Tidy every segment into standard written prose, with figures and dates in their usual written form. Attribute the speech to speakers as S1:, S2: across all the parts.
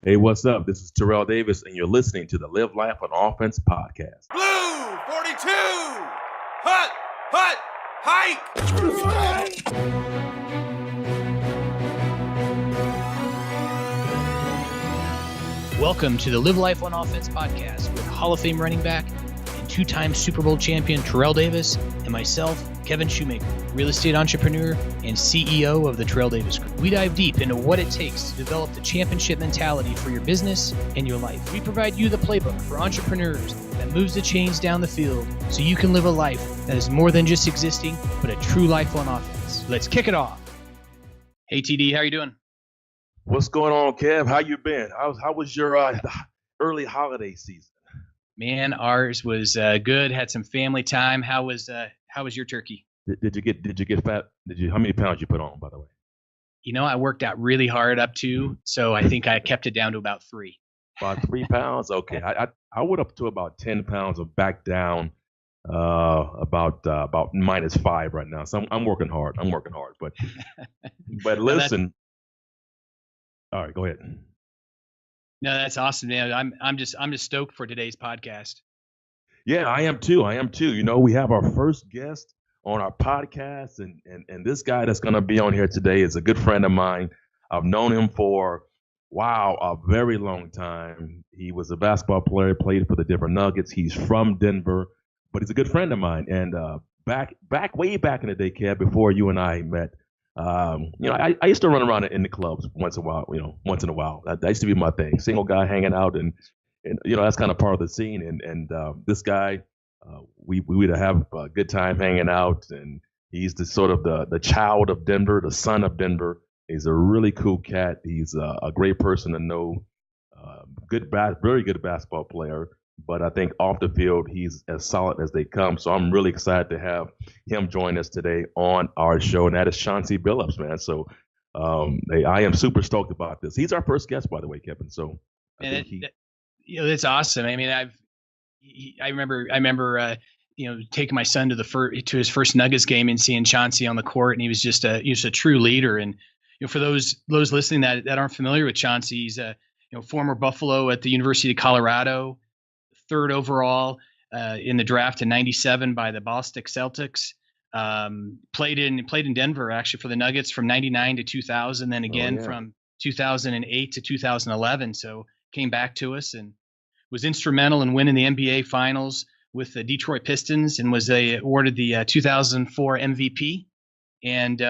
S1: Hey, what's up? This is Terrell Davis, and you're listening to the Live Life on Offense podcast.
S2: Blue 42, hut, hike.
S3: Welcome to the Live Life on Offense podcast with Hall of Fame running back and two-time Super Bowl champion Terrell Davis and myself, Kevin Shoemaker, real estate entrepreneur and CEO of the Terrell Davis Group. We dive deep into what it takes to develop the championship mentality for your business and your life. We provide you the playbook for entrepreneurs that moves the chains down the field so you can live a life that is more than just existing, but a true life on offense. Let's kick it off. Hey, TD, how are you doing?
S1: What's going on, Kev? How you been? How was your early holiday season?
S3: Man, ours was good. Had some family time. How was your turkey?
S1: Did you get fat? How many pounds you put on, by the way?
S3: You know, I worked out really hard up to, so I think I kept it down to about 3.
S1: About 3 pounds? Okay. I went up to about 10 pounds and back down about -5 right now. So I'm working hard. But listen. All right, go ahead.
S3: No, that's awesome, man. I'm just stoked for today's podcast.
S1: Yeah, I am too. You know, we have our first guest on our podcast, and this guy that's going to be on here today is a good friend of mine. I've known him for a very long time. He was a basketball player, played for the Denver Nuggets. He's from Denver, but he's a good friend of mine. And way back in the day, Kev, before you and I met. I used to run around in the clubs once in a while. That used to be my thing. Single guy hanging out, and that's kind of part of the scene. And this guy, we would have a good time hanging out. And he's the sort of the child of Denver, the son of Denver. He's a really cool cat. He's a great person to know. Very good basketball player. But I think off the field, he's as solid as they come. So I'm really excited to have him join us today on our show, and that is Chauncey Billups, man. So I am super stoked about this. He's our first guest, by the way, Kevin. So
S3: that's awesome. I mean, I remember taking my son to his first Nuggets game and seeing Chauncey on the court, and he was just a true leader. And for those listening that aren't familiar with Chauncey, he's a former Buffalo at the University of Colorado. 3rd overall in the draft in '97 by the Boston Celtics. Played in Denver actually for the Nuggets from '99 to 2000, then again from 2008 to 2011. So came back to us and was instrumental in winning the NBA Finals with the Detroit Pistons and was awarded the 2004 MVP and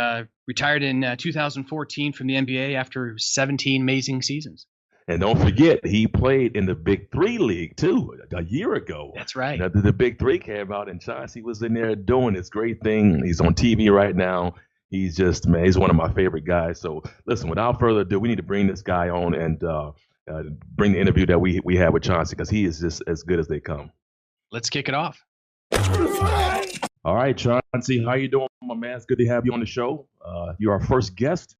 S3: retired in 2014 from the NBA after 17 amazing seasons.
S1: And don't forget, he played in the Big Three League, too, a year ago.
S3: That's right.
S1: The Big Three came out, and Chauncey was in there doing his great thing. He's on TV right now. He's he's one of my favorite guys. So, listen, without further ado, we need to bring this guy on and bring the interview that we had with Chauncey, because he is just as good as they come.
S3: Let's kick it off.
S1: All right, Chauncey, how you doing, my man? It's good to have you on the show. You're our first guest.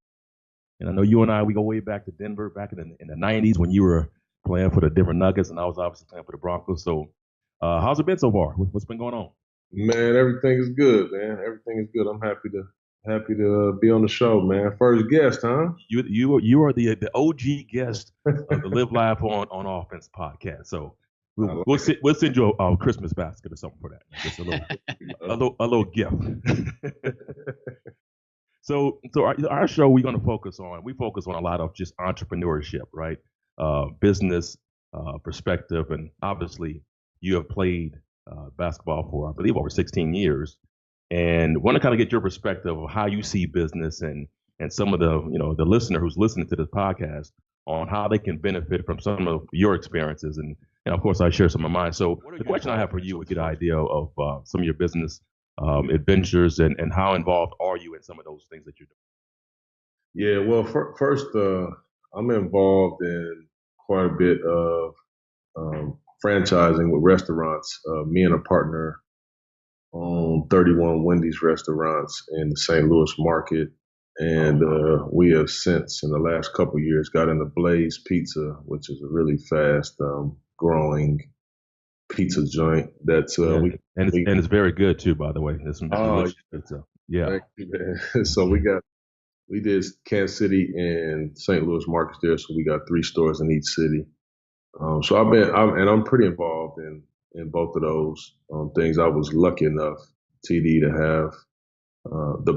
S1: And I know you and I, we go way back to Denver, back in the 90s when you were playing for the Denver Nuggets, and I was obviously playing for the Broncos. So how's it been so far? What's been going on?
S4: Man, everything is good, man. Everything is good. I'm happy to be on the show, man. First guest, huh?
S1: You are the OG guest of the Live Life on Offense podcast. So we'll send you a Christmas basket or something for that. Just a little gift. So our show, we focus on a lot of just entrepreneurship, right? Business perspective, and obviously you have played basketball for, I believe, over 16 years, and want to kind of get your perspective of how you see business and some of the listener who's listening to this podcast on how they can benefit from some of your experiences, and of course I share some of mine. So the question I have for you would get an idea of some of your business adventures and how involved are you in some of those things that you're doing?
S4: Yeah, well, first, I'm involved in quite a bit of franchising with restaurants. Me and a partner own 31 Wendy's restaurants in the St. Louis market. And we have since, in the last couple of years, got into Blaze Pizza, which is a really fast growing pizza joint. That's
S1: it's very good too, by the way. It's delicious pizza. Yeah.
S4: So we got we did Kansas City and St. Louis markets there, so we got 3 stores in each city. So I'm pretty involved in both of those things. I was lucky enough, TD, to have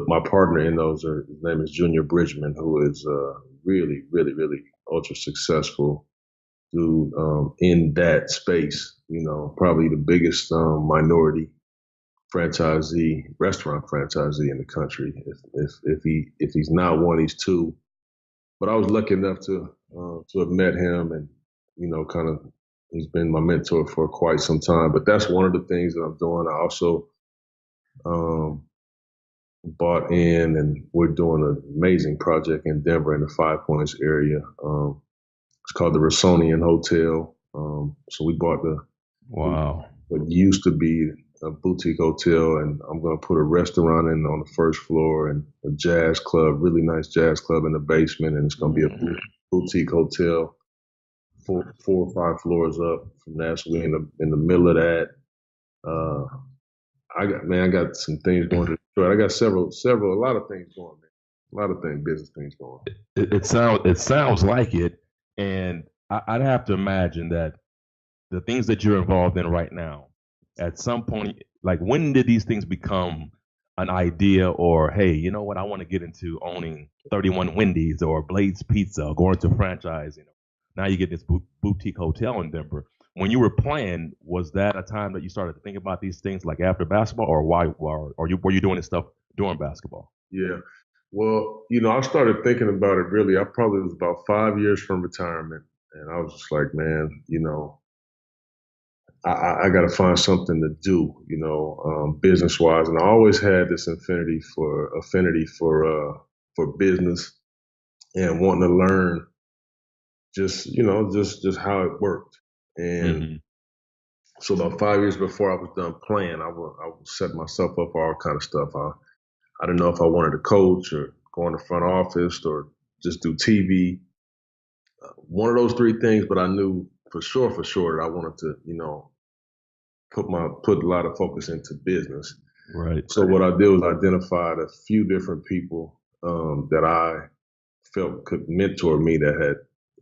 S4: my partner in those. His name is Junior Bridgman, who is really, really, really ultra successful dude in that space. Probably the biggest minority restaurant franchisee in the country. If he's not one, he's two. But I was lucky enough to have met him, and kind of he's been my mentor for quite some time. But that's one of the things that I'm doing. I also bought in, and we're doing an amazing project in Denver in the Five Points area. It's called the Rossonian Hotel. So we bought what used to be a boutique hotel, and I'm going to put a restaurant in on the first floor and a jazz club, really nice jazz club in the basement, and it's going to be a boutique hotel, 4 or 5 floors up from that. So we're in the middle of that. I got some things going to Detroit. I got a lot of things going, man. A lot of things, business things going.
S1: It sounds like it, and I'd have to imagine that the things that you're involved in right now, at some point, like when did these things become an idea, or hey, you know what, I want to get into owning 31 Wendy's or Blade's Pizza, or going to franchise. Now you get this boutique hotel in Denver. When you were playing, was that a time that you started to think about these things, like after basketball, or were you doing this stuff during basketball?
S4: Yeah. Well, I started thinking about it really. I probably was about 5 years from retirement, and I was just like, man, I got to find something to do, business wise. And I always had this affinity for business and wanting to learn just how it worked. And so about 5 years before I was done playing, I would set myself up for all kind of stuff. I didn't know if I wanted to coach or go in the front office or just do TV. One of those 3 things, but I knew for sure that I wanted to, put a lot of focus into business.
S1: Right.
S4: So what I did was identified a few different people that I felt could mentor me that had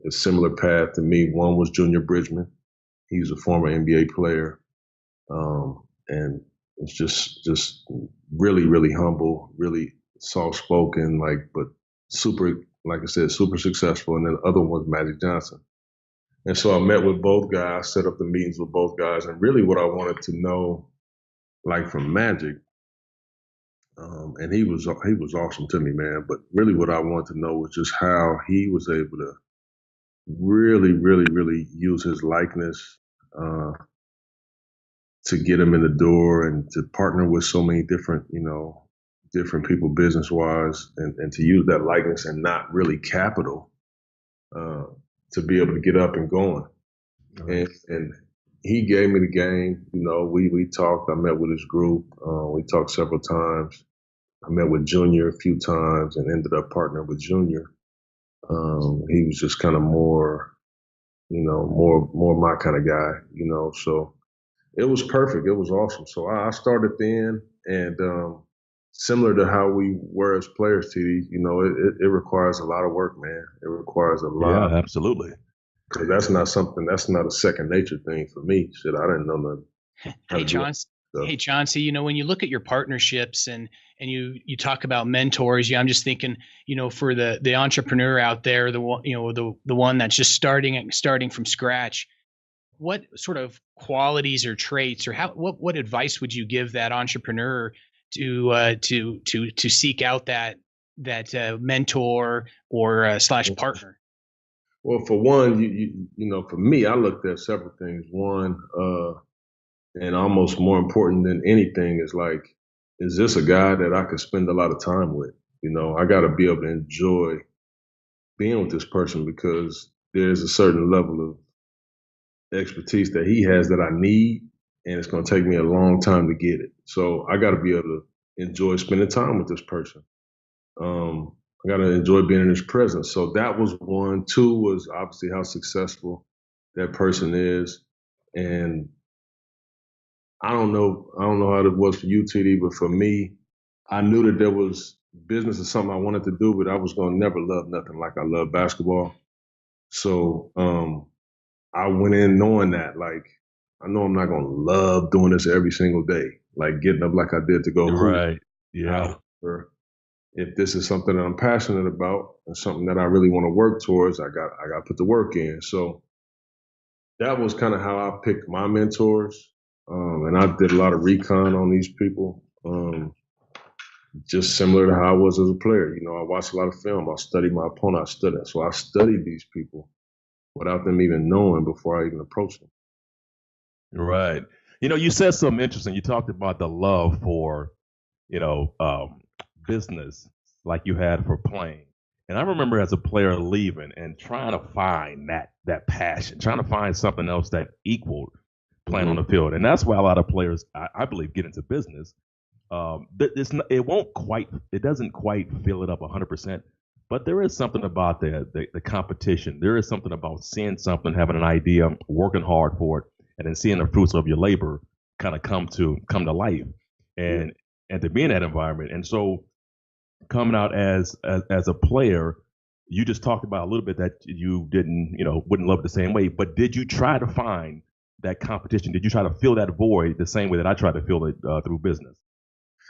S4: a similar path to me. One was Junior Bridgman. He's a former NBA player, and it's just really, really humble, really soft spoken, but super, like I said, super successful. And then the other one was Magic Johnson. And so I met with both guys, set up the meetings with both guys, and really what I wanted to know, like from Magic, and he was awesome to me, man. But really, what I wanted to know was just how he was able to really, really, really use his likeness to get him in the door and to partner with so many different people business wise, and to use that likeness and not really capital to be able to get up and going. Nice. And he gave me the game. We talked. I met with his group. We talked several times. I met with Junior a few times and ended up partnering with Junior. He was just kind of more my kind of guy, so it was perfect. It was awesome. So I started then, and similar to how we were as players, TD, it requires a lot of work, man. It requires a lot.
S1: Yeah, absolutely.
S4: Because that's not a second nature thing for me. Shit, I didn't know nothing.
S3: Hey, Chauncey, when you look at your partnerships and you talk about mentors, I'm just thinking, for the entrepreneur out there, the one that's just starting from scratch, what sort of qualities or traits, or what advice would you give that entrepreneur to seek out that mentor or / partner?
S4: Well, for one, for me, I looked at several things. One, and almost more important than anything, is this a guy that I could spend a lot of time with? I got to be able to enjoy being with this person, because there's a certain level of expertise that he has that I need, and it's going to take me a long time to get it. So I got to be able to enjoy spending time with this person. I got to enjoy being in his presence. So that was one. Two was obviously how successful that person is. And I don't know how it was for you, TD, but for me, I knew that there was business is something I wanted to do, but I was gonna never love nothing like I love basketball. So I went in knowing that, like, I know I'm not gonna love doing this every single day, like getting up like I did to go hoop.
S1: Right. Yeah.
S4: However, if this is something that I'm passionate about and something that I really want to work towards, I got to put the work in. So that was kind of how I picked my mentors. And I did a lot of recon on these people, just similar to how I was as a player. You know, I watched a lot of film. I studied my opponent. So I studied these people without them even knowing before I even approached them.
S1: Right. You said something interesting. You talked about the love for, you know, um, business like you had for playing. And I remember as a player leaving and trying to find that passion, trying to find something else that equaled playing on
S4: Mm-hmm.
S1: the field. And that's why a lot of players, I believe, get into business. It doesn't quite fill it up 100%, but there is something about the competition. There is something about seeing something, having an idea, working hard for it, and then seeing the fruits of your labor kind of come to life,
S4: Yeah.
S1: and to be in that environment. And so coming out as a player, you just talked about a little bit that you didn't, wouldn't love it the same way. But did you try to find that competition? Did you try to fill that void the same way that I tried to fill it through business?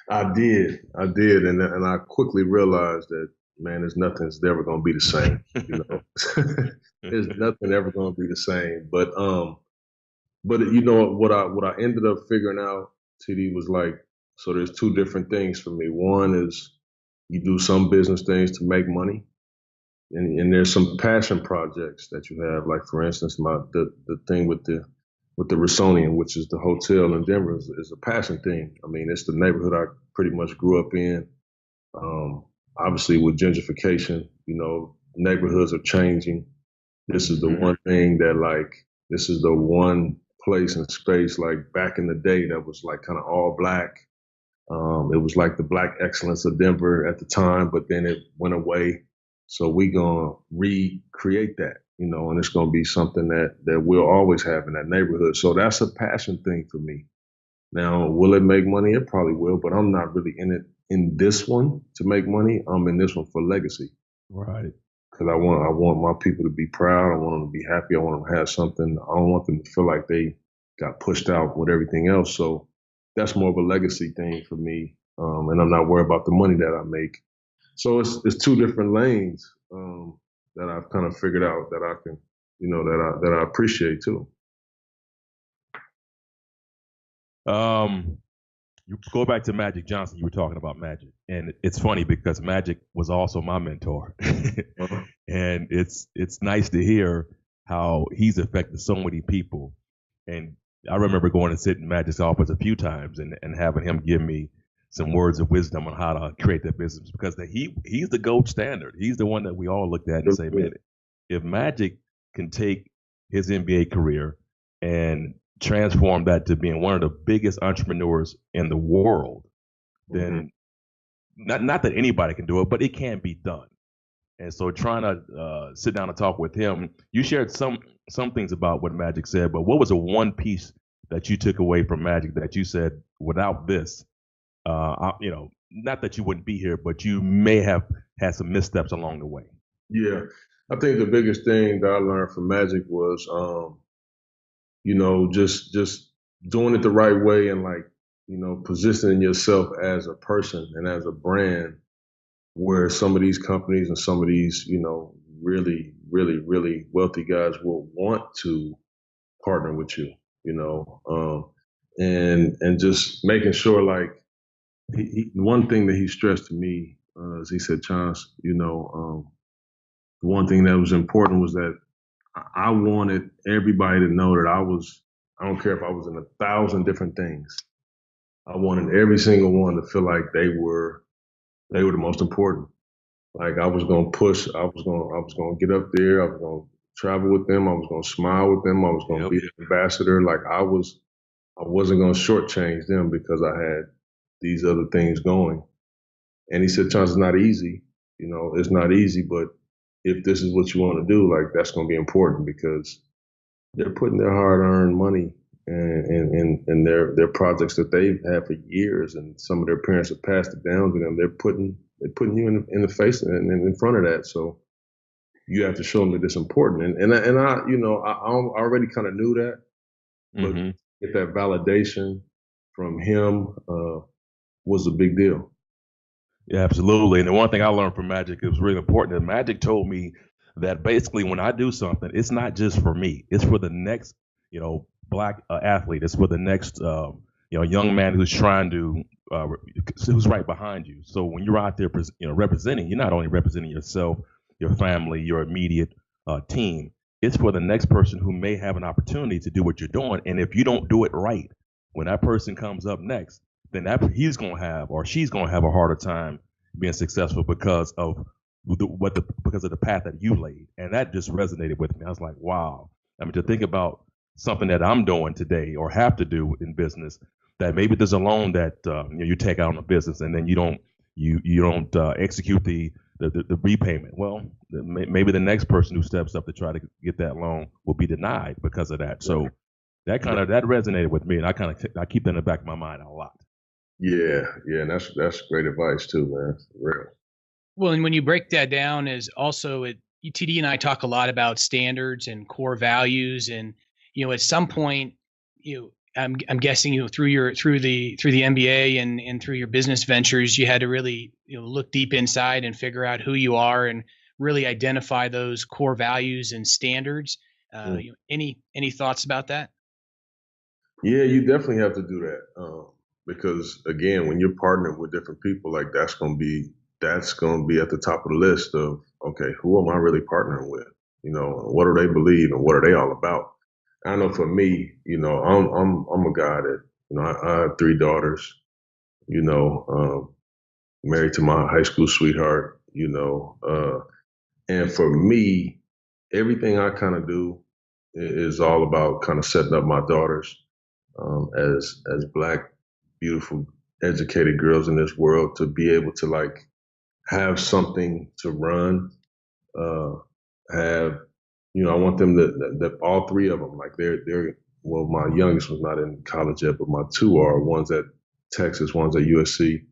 S4: I did, and I quickly realized that, man, there's nothing that's ever going to be the same. You know, there's nothing ever going to be the same. But you know what I ended up figuring out, TD, was like, so there's two different things for me. One is you do some business things to make money, and there's some passion projects that you have. Like, for instance, the thing with the Rossonian, which is the hotel in Denver, is a passion thing. I mean, it's the neighborhood I pretty much grew up in. Um, Obviously, with gentrification, you know, neighborhoods are changing. This is the
S1: Mhm.
S4: one thing that, like, this is the one place and space, like, back in the day, that was like kind of all black. It was like the black excellence of Denver at the time, but then it went away. So we gonna recreate that, you know, and it's gonna be something that we'll always have in that neighborhood. So that's a passion thing for me. Now, will it make money? It probably will, but I'm not really in it in this one to make money. I'm in this one for legacy
S1: Right.
S4: because I want my people to be proud. I want them to be happy. I want them to have something. I don't want them to feel like they got pushed out with everything else. So that's more of a legacy thing for me. And I'm not worried about the money that I make. So it's two different lanes that I've kind of figured out that I can, you know, that I appreciate too.
S1: Um, you go back to Magic Johnson. You were talking about Magic, and it's funny because Magic was also my mentor,
S4: Uh-huh.
S1: and it's nice to hear how he's affected so many people. And I remember going and sitting in Magic's office a few times and having him give me some words of wisdom on how to create that business because he's the gold standard. He's the one that we all looked at and say, man, if Magic can take his NBA career and transform that to being one of the biggest entrepreneurs in the world,
S4: Mm-hmm.
S1: then not that anybody can do it, but it can be done. And so trying to sit down and talk with him, you shared some things about what Magic said, but what was the one piece that you took away from Magic that you said, without this, not that you wouldn't be here, but you may have had some missteps along the way.
S4: Yeah, I think the biggest thing that I learned from Magic was, you know, just doing it the right way and, like, you know, positioning yourself as a person and as a brand where some of these companies and some of these, you know, really, really, really wealthy guys will want to partner with you, you know, and just making sure, like, one thing that he stressed to me is he said, Chance, you know, the one thing that was important was that I wanted everybody to know that I don't care if I was in 1,000 different things. I wanted every single one to feel like they were the most important. Like, I was gonna push, I was gonna get up there, I was gonna travel with them, I was gonna smile with them, I was gonna
S1: Yep.
S4: be an ambassador. Like, I wasn't gonna shortchange them because I had these other things going. And he said, Chance, it's not easy. You know, it's not easy, but if this is what you want to do, like, that's gonna be important because they're putting their hard-earned money and their projects that they've had for years, and some of their parents have passed it down to them. they're putting you in the face and in front of that. So you have to show them that it's important. And I you know, I already kind of knew that, but
S1: Hmm.
S4: get that validation from him was a big deal.
S1: Yeah, absolutely. And the one thing I learned from Magic, it was really important that Magic told me that basically when I do something, it's not just for me. It's for the next, black athlete. It's for the next, young man who's trying to, who's right behind you. So when you're out there, representing, you're not only representing yourself, your family, your immediate team. It's for the next person who may have an opportunity to do what you're doing. And if you don't do it right, when that person comes up next, then he's going to have or she's going to have a harder time being successful because of because of the path that you laid, and that just resonated with me. I was like, wow. I mean, to think about something that I'm doing today or have to do in business, that maybe there's a loan that you take out on a business and then you don't execute the repayment. Well, maybe the next person who steps up to try to get that loan will be denied because of that. So that resonated with me, and I keep that in the back of my mind a lot.
S4: Yeah, and that's great advice too, man. For real.
S3: Well, and when you break that down, is also TD and I talk a lot about standards and core values, and at some point, I'm guessing through the MBA and through your business ventures, you had to really look deep inside and figure out who you are and really identify those core values and standards. Any thoughts about that?
S4: Yeah, you definitely have to do that because again, when you're partnered with different people, like that's gonna be at the top of the list of okay, who am I really partnering with? What do they believe and what are they all about? I know for me, I'm a guy that I have three daughters. Married to my high school sweetheart. And for me, everything I kind of do is all about kind of setting up my daughters as black, beautiful, educated girls in this world to be able to like have something to run, uh, have I want them that all three of them like they're well, my youngest was not in college yet, but my two are one's at Texas, one's at USC,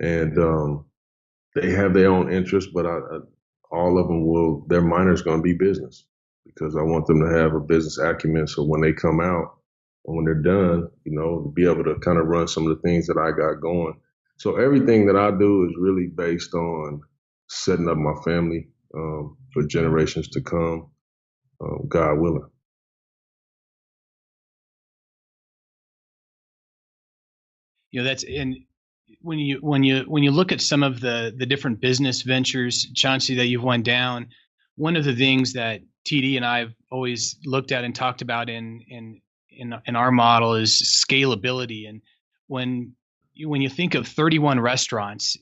S4: and they have their own interests, but all of them their minor is going to be business because I want them to have a business acumen. So when they come out and when they're done, to be able to kind of run some of the things that I got going. So everything that I do is really based on setting up my family for generations to come, God willing.
S3: That's and when you look at some of the different business ventures, Chauncey, that you've went down, one of the things that TD and I've always looked at and talked about in our model is scalability. And when you think of 31 restaurants,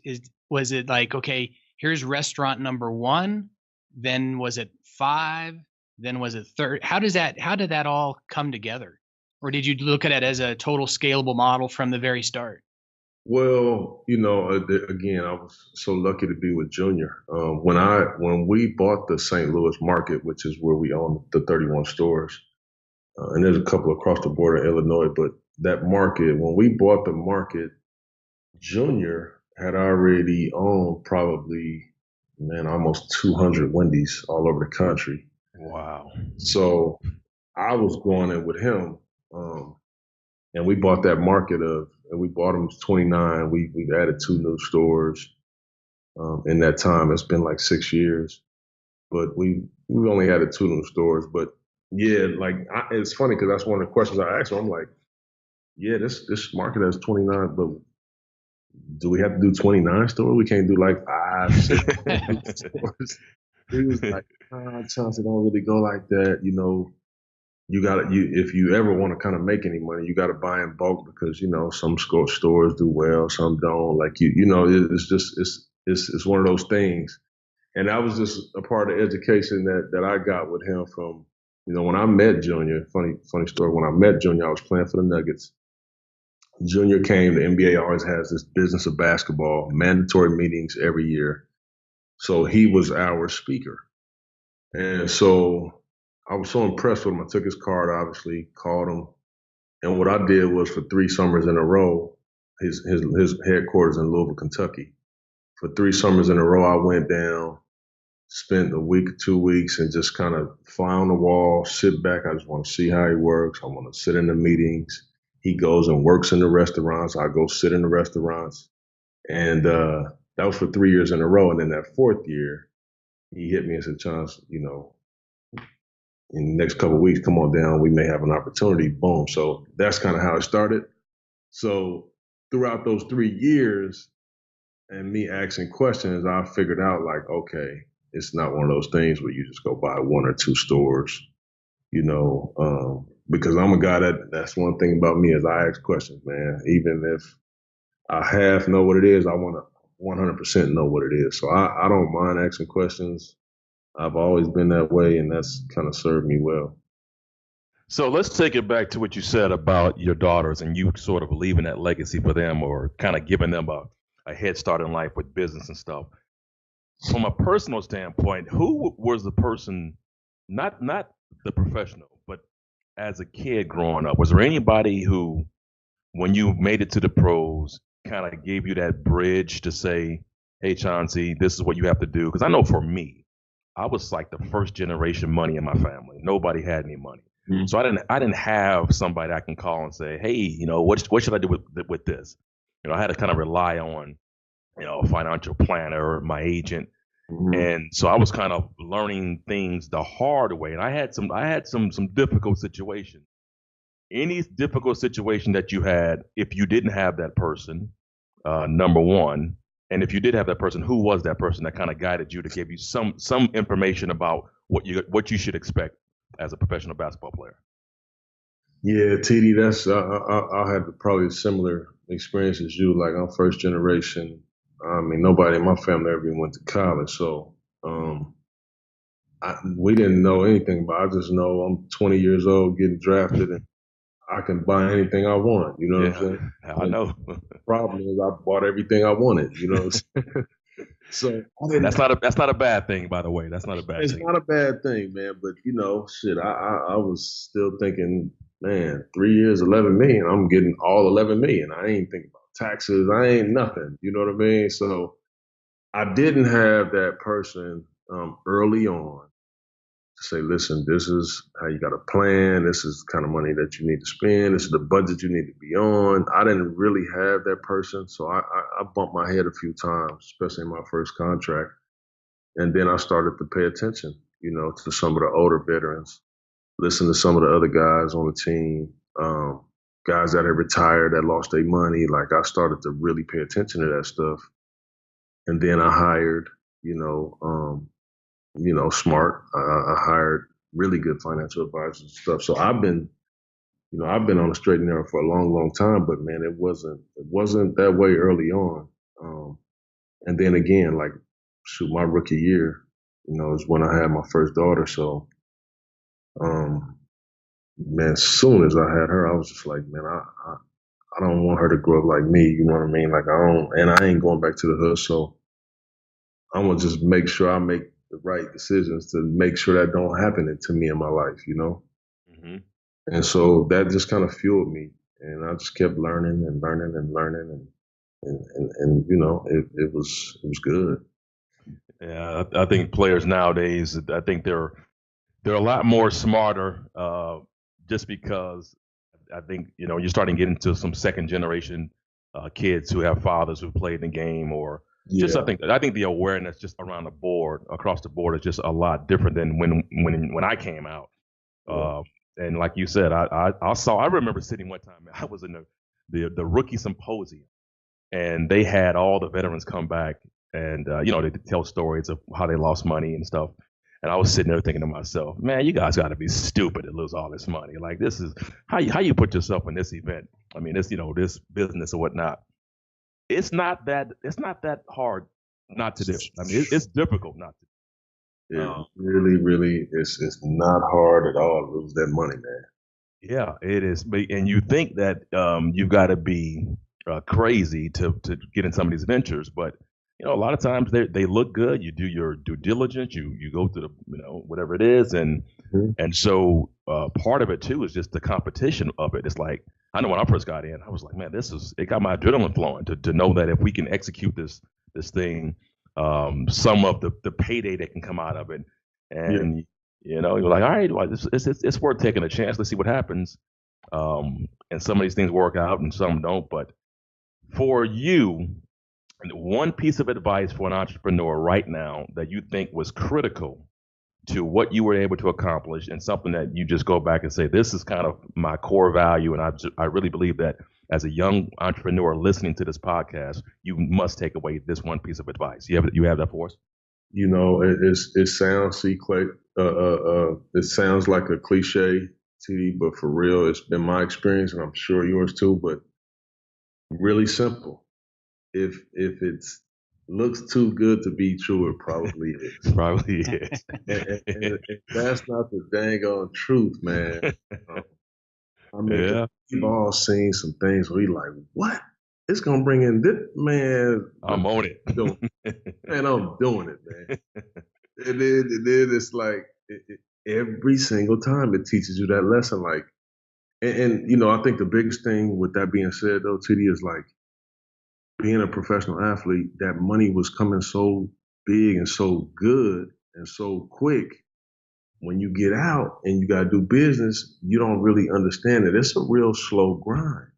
S3: was it like, okay, here's restaurant number one, then was it five, then was it third? How did that all come together? Or did you look at it as a total scalable model from the very start?
S4: Well, again, I was so lucky to be with Junior. When we bought the St. Louis market, which is where we own the 31 stores, and there's a couple across the border in Illinois, but that market, when we bought the market, Junior had already owned probably, man, almost 200 Wendy's all over the country.
S1: Wow.
S4: So I was going in with him, and we bought that market and we bought them 29. We've added two new stores in that time. It's been like 6 years, but we only added two new stores. But yeah, like it's funny because that's one of the questions I asked him. I'm like, yeah, this market has 29, but do we have to do 29 stores? We can't do like 5, 6 stores. He was like, Chauncey, don't really go like that. You got to, if you ever want to kind of make any money, you got to buy in bulk because, some stores do well, some don't. Like, it's just, it's one of those things. And that was just a part of the education that I got with him from, when I met Junior, funny story. When I met Junior, I was playing for the Nuggets. Junior came, the NBA always has this business of basketball, mandatory meetings every year. So he was our speaker. And so I was so impressed with him. I took his card, obviously, called him. And what I did was for 3 summers in a row, his headquarters in Louisville, Kentucky. for 3 summers in a row, I went down, spent a week, 2 weeks, and just kind of fly on the wall, sit back. I just want to see how he works. I want to sit in the meetings. He goes and works in the restaurants. I go sit in the restaurants. And that was for 3 years in a row. And then that fourth year, he hit me and said, Chauncey, in the next couple of weeks, come on down. We may have an opportunity. Boom. So that's kind of how it started. So throughout those 3 years and me asking questions, I figured out like, okay, it's not one of those things where you just go buy 1 or 2 stores, because I'm a guy that's one thing about me is I ask questions, man. Even if I half know what it is, I want to 100% know what it is. So I don't mind asking questions. I've always been that way, and that's kind of served me well.
S1: So let's take it back to what you said about your daughters and you sort of leaving that legacy for them or kind of giving them a head start in life with business and stuff. From a personal standpoint, who was the person, not the professional, but as a kid growing up, was there anybody who, when you made it to the pros, kind of gave you that bridge to say, hey, Chauncey, this is what you have to do? Because I know for me, I was like the first generation money in my family. Nobody had any money. Mm-hmm. So I didn't have somebody I can call and say, hey, what should I do with this? I had to kind of rely on, a financial planner, my agent. Mm-hmm. And so I was kind of learning things the hard way. And I had some difficult situations. Any difficult situation that you had, if you didn't have that person, number one, and if you did have that person, who was that person that kind of guided you to give you some information about what you should expect as a professional basketball player?
S4: Yeah, TD, that's I had probably a similar experience as you. Like I'm first generation. I mean, nobody in my family ever even went to college, so we didn't know anything about it. I just know I'm 20 years old, getting drafted, and I can buy anything I want. You know what I'm saying?
S1: I know.
S4: The problem is I bought everything I wanted. You know what I'm saying? So
S1: that's not a bad thing, by the way. That's not a bad thing.
S4: It's not a bad thing, man. But shit, I was still thinking, man, 3 years, 11 million. I'm getting all 11 million. I ain't thinking about taxes. I ain't nothing. You know what I mean? So I didn't have that person early on to say, listen, this is how you got to plan. This is the kind of money that you need to spend. This is the budget you need to be on. I didn't really have that person. So I bumped my head a few times, especially in my first contract. And then I started to pay attention, to some of the older veterans, listen to some of the other guys on the team, guys that had retired, that lost their money. Like I started to really pay attention to that stuff. And then I hired, smart. I hired really good financial advisors and stuff. So I've been on the straight and narrow for a long, long time, but man, it wasn't that way early on. And then again, like, my rookie year, is when I had my first daughter. So, man, as soon as I had her, I was just like, man, I don't want her to grow up like me. You know what I mean? Like I ain't going back to the hood. So I'm gonna just make sure I make the right decisions to make sure that don't happen to me in my life, Mm-hmm. And so that just kind of fueled me, and I just kept learning and learning and learning, and it was good.
S1: Yeah, I think players nowadays, I think they're a lot more smarter, just because I think you're starting to get into some second generation kids who have fathers who played the game, or just I think the awareness just across the board is just a lot different than when I came out. And like you said, I remember sitting one time, I was in the rookie symposium, and they had all the veterans come back, and they tell stories of how they lost money and stuff. And I was sitting there thinking to myself, man, you guys got to be stupid to lose all this money. Like, this is how you put yourself in this event. I mean, this business or whatnot. It's not that hard not to do. I mean, it's difficult not to.
S4: It really, really, it's not hard at all to lose that money, man.
S1: Yeah, it is. And you think that you've got to be crazy to get in some of these ventures, but a lot of times they look good. You do your due diligence. You go through whatever it is, and so part of it too is just the competition of it. It's like, I know when I first got in, I was like, man, it got my adrenaline flowing to know that if we can execute this this thing, some of the payday that can come out of it. And you know, you're like, all right, well, it's worth taking a chance. Let's see what happens. And some of these things work out and some don't. But for you, one piece of advice for an entrepreneur right now that you think was critical to what you were able to accomplish, and something that you just go back and say, this is kind of my core value. And I really believe that as a young entrepreneur listening to this podcast, you must take away this one piece of advice. You have that for us?
S4: You know, it sounds it sounds like a cliche, TD, but for real, it's been my experience, and I'm sure yours too. But really simple. If it's looks too good to be true, it probably is.
S1: Probably is.
S4: and that's not the dang on truth, man. I mean, we've all seen some things where you're like, what? It's going to bring in this, man.
S1: I'm on it.
S4: Man, I'm doing it, man. And then it's like every single time it teaches you that lesson. Like, and you know, I think the biggest thing with that being said, though, TD, is like being a professional athlete, that money was coming so big and so good and so quick. When you get out and you got to do business, you don't really understand it. It's a real slow grind.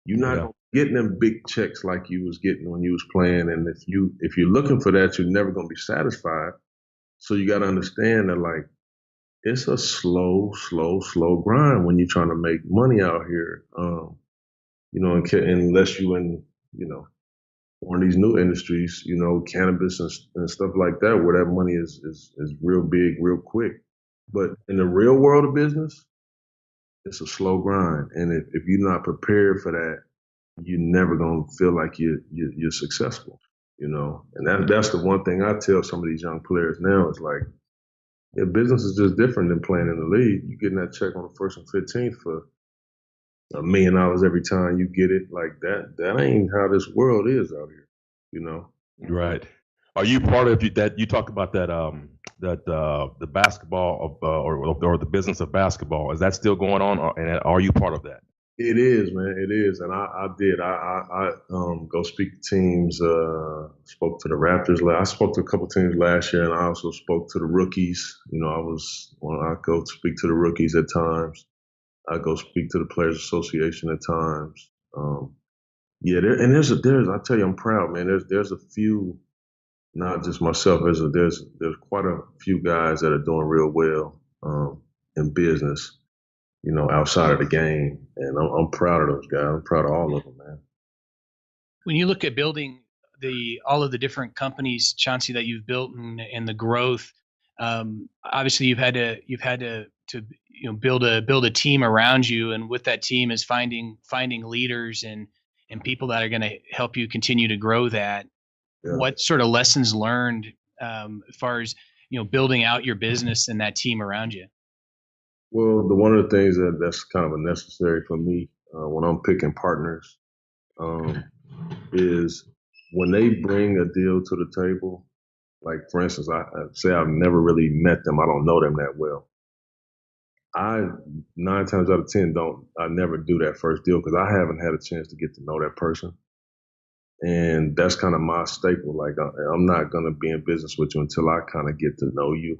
S4: You're not getting them big checks like you was getting when you was playing. And if you're looking for that, you're never going to be satisfied. So you got to understand that, like, it's a slow grind when you're trying to make money out here. You know, unless you in, you know, one of these new industries, you know, cannabis and stuff like that, where that money is real big, real quick. But in the real world of business, it's a slow grind. And if you're not prepared for that, you're never going to feel like you're successful, you know. And that's the one thing I tell some of these young players now is like, yeah, business is just different than playing in the league. You're getting that check on the 1st and 15th for $1 million every time you get it. Like that ain't how this world is out here, you know.
S1: Right. Are you part of that? You talk about that the basketball or the business of basketball. Is that still going on? And are you part of that?
S4: It is, man. It is, and I did. I go speak to teams. Spoke to the Raptors. I spoke to a couple teams last year, and I also spoke to the rookies. You know, I go speak to the rookies at times. I go speak to the Players Association at times. There's I tell you, I'm proud, man. There's a few, not just myself. There's quite a few guys that are doing real well in business, you know, outside of the game, and I'm proud of those guys. I'm proud of all of them, man.
S3: When you look at building all of the different companies, Chauncey, that you've built and the growth, obviously you've had to build a team around you, and with that team is finding leaders and people that are going to help you continue to grow that. Yeah. What sort of lessons learned as far as, you know, building out your business and that team around you?
S4: Well, one of the things that's kind of necessary for me when I'm picking partners is when they bring a deal to the table. Like, for instance, I say I've never really met them. I don't know them that well. 9 times out of 10 I never do that first deal because I haven't had a chance to get to know that person. And that's kind of my staple. Like, I'm not going to be in business with you until I kind of get to know you.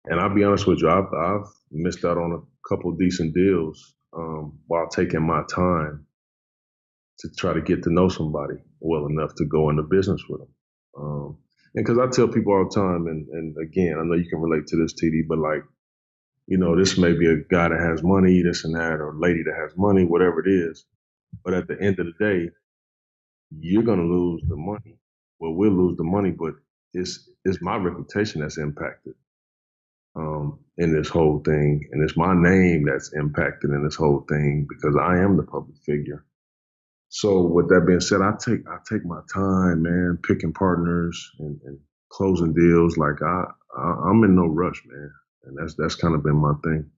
S4: And I'll be honest with you, I've missed out on a couple of decent deals while taking my time to try to get to know somebody well enough to go into business with them. And because I tell people all the time, and again, I know you can relate to this, TD, but like, you know, this may be a guy that has money, this and that, or a lady that has money, whatever it is. But at the end of the day, you're going to lose the money. Well, we'll lose the money, but it's my reputation that's impacted in this whole thing. And it's my name that's impacted in this whole thing because I am the public figure. So with that being said, I take my time, man, picking partners and closing deals. Like I'm in no rush, man. And that's kind of been my thing.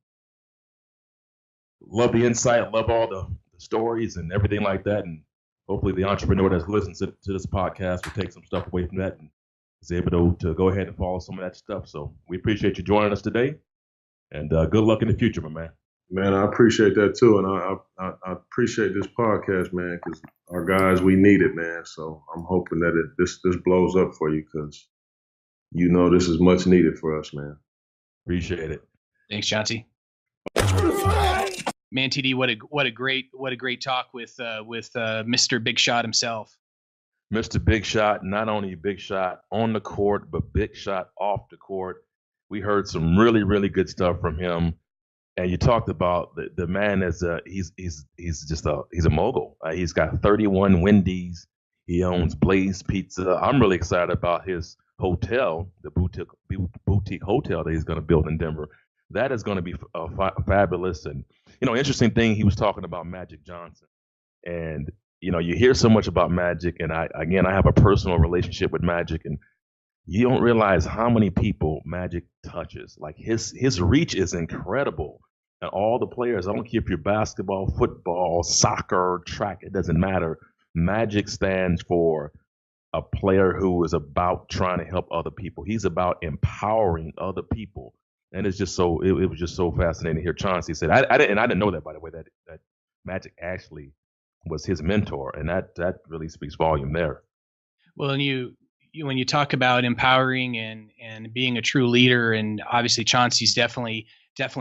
S1: Love the insight. Love all the stories and everything like that. And hopefully the entrepreneur that's listening to this podcast will take some stuff away from that and is able to go ahead and follow some of that stuff. So we appreciate you joining us today. And good luck in the future, my man.
S4: Man, I appreciate that too, and I appreciate this podcast, man, because our guys, we need it, man. So I'm hoping that this blows up for you, because this is much needed for us, man.
S1: Appreciate it.
S3: Thanks, Chauncey. Man, TD, what a great talk with Mr. Big Shot himself.
S1: Mr. Big Shot, not only Big Shot on the court, but Big Shot off the court. We heard some really, really good stuff from him. And you talked about the man he's a mogul. He's got 31 Wendy's. He owns Blaze Pizza. I'm really excited about his hotel, the boutique hotel that he's going to build in Denver. That is going to be fabulous. And interesting thing, he was talking about Magic Johnson, and you hear so much about Magic, and I have a personal relationship with Magic, and you don't realize how many people Magic touches. Like his reach is incredible. And all the players, I don't care if you're basketball, football, soccer, track, it doesn't matter. Magic stands for a player who is about trying to help other people. He's about empowering other people. And it's just so, it was just so fascinating to hear Chauncey said, I didn't know that, by the way, that Magic actually was his mentor. And that really speaks volume there.
S3: Well, and when you talk about empowering and being a true leader, and obviously Chauncey's definitely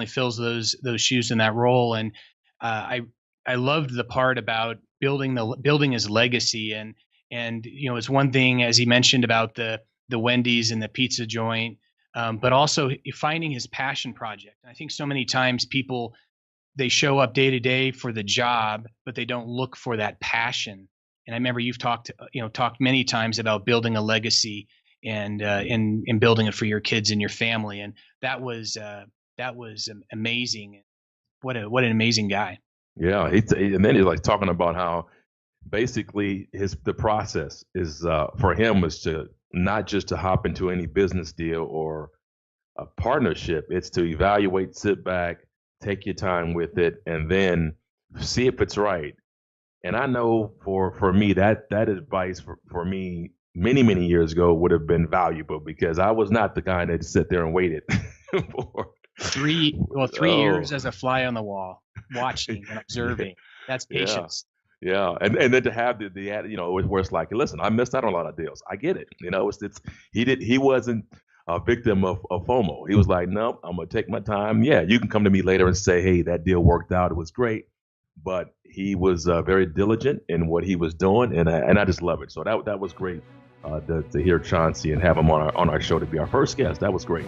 S3: fills those shoes in that role. And I loved the part about building his legacy, and it's one thing, as he mentioned, about the Wendy's and the pizza joint, but also finding his passion project. And I think so many times people, they show up day to day for the job, but they don't look for that passion. And I remember you've talked many times about building a legacy and building it for your kids and your family. And that was amazing. What an amazing guy.
S1: Yeah. And then he's like talking about how basically the process is for him was to not just to hop into any business deal or a partnership. It's to evaluate, sit back, take your time with it, and then see if it's right. And I know for me that advice for me many years ago would have been valuable, because I was not the guy that sit there and waited for
S3: 3 years as a fly on the wall, watching and observing. That's patience.
S1: Yeah. And then to have the where it's like, listen, I missed out on a lot of deals. I get it. He wasn't a victim of FOMO. He was like, no, I'm gonna take my time. Yeah, you can come to me later and say, hey, that deal worked out. It was great. But he was very diligent in what he was doing, and I just love it. So that was great to hear Chauncey and have him on our show to be our first guest. That was great.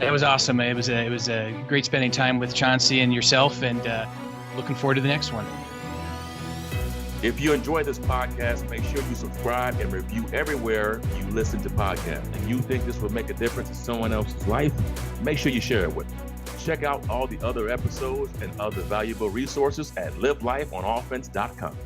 S3: That was awesome. It was a great spending time with Chauncey and yourself, and looking forward to the next one.
S1: If you enjoy this podcast, make sure you subscribe and review everywhere you listen to podcasts. If you think this will make a difference in someone else's life, make sure you share it with them. Check out all the other episodes and other valuable resources at livelifeonoffense.com.